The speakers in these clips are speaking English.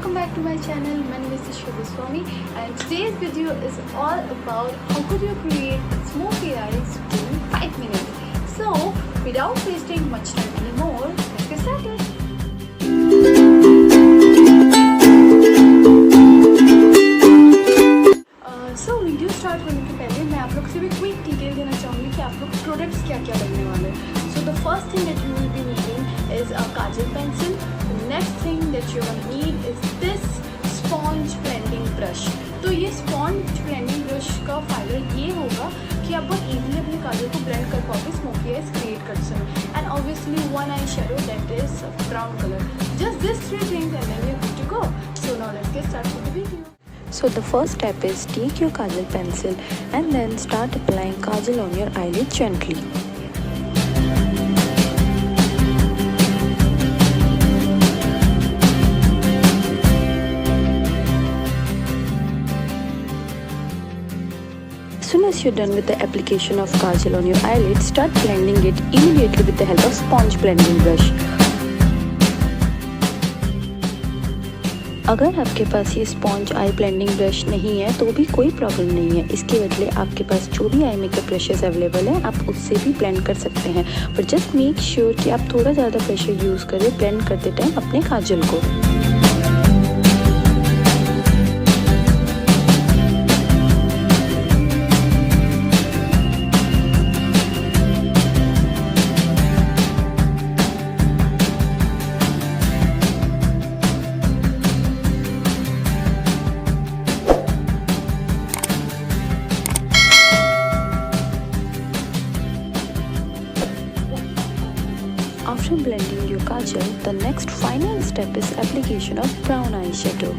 welcome back to my channel. My name is Swami and today's video is all about how could you create smoky eyes in 5 minutes. So without wasting much time anymore, let's get started. So video start करने के पहले मैं आप लोग से भी quick detail देना चाहूँगी कि आप लोग प्रोडक्ट्स क्या क्या लगने वाले हैं. So the first thing that you will be needing is a kajal pencil. The next thing that you're gonna need is this sponge blending brush. तो ये sponge blending brush का फायदा ये होगा कि आप बहुत easily अपने काजल को blend कर पाओगे, smoky eyes create कर सकें. And obviously one eye shadow that is brown color. Just these three things and then you're good to go. So now let's get started with the video. So the first step is take your kajal pencil and then start applying kajal on your eyelid gently. As soon as you're done with the application of kajal on your eyelid, start blending it immediately with the help of sponge blending brush. अगर आपके पास ये sponge आई blending brush नहीं है तो भी कोई problem नहीं है. इसके बदले आपके पास जो भी आई मेकअप ब्रशेस अवेलेबल हैं आप उससे भी ब्लेंड कर सकते हैं. पर जस्ट मेक श्योर कि आप थोड़ा ज़्यादा प्रेशर यूज़ करें ब्लेंड करते टाइम अपने काजल को. After blending your kajal, the next final step is application of brown eyeshadow.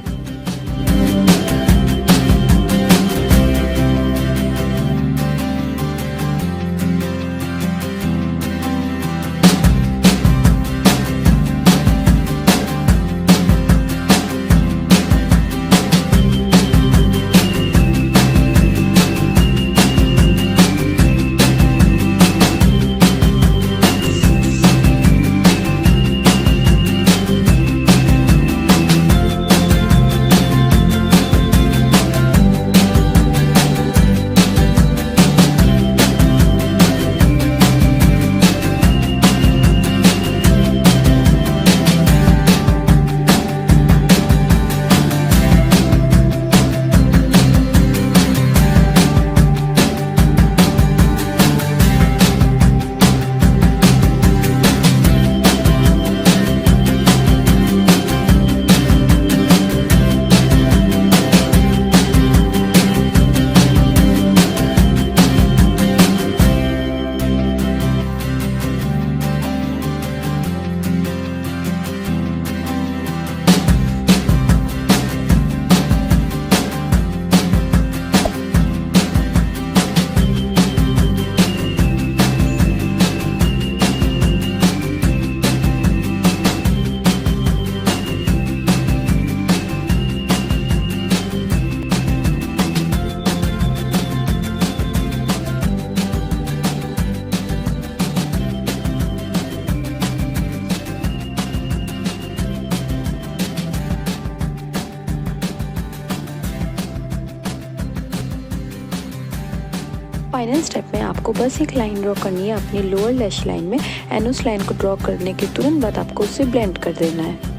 Final step में आपको बस एक लाइन ड्रॉ करनी है अपनी लोअर लैश लाइन में एंड उस लाइन को ड्रॉ करने के तुरंत बाद आपको उससे ब्लेंड कर देना है.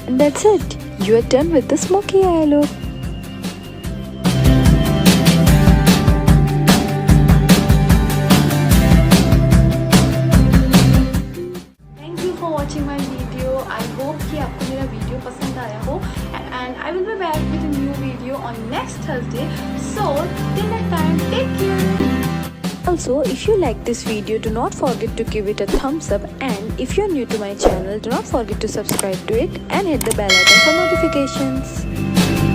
And that's it. You are done with the smoky eye look. Thank you for watching my video. I hope कि आपको मेरा वीडियो पसंद आया हो and I will be back with a new video on next Thursday. So Till next time, take care. Also, if you like this video, do not forget to give it a thumbs up, and if you're new to my channel, do not forget to subscribe to it and hit the bell icon for notifications.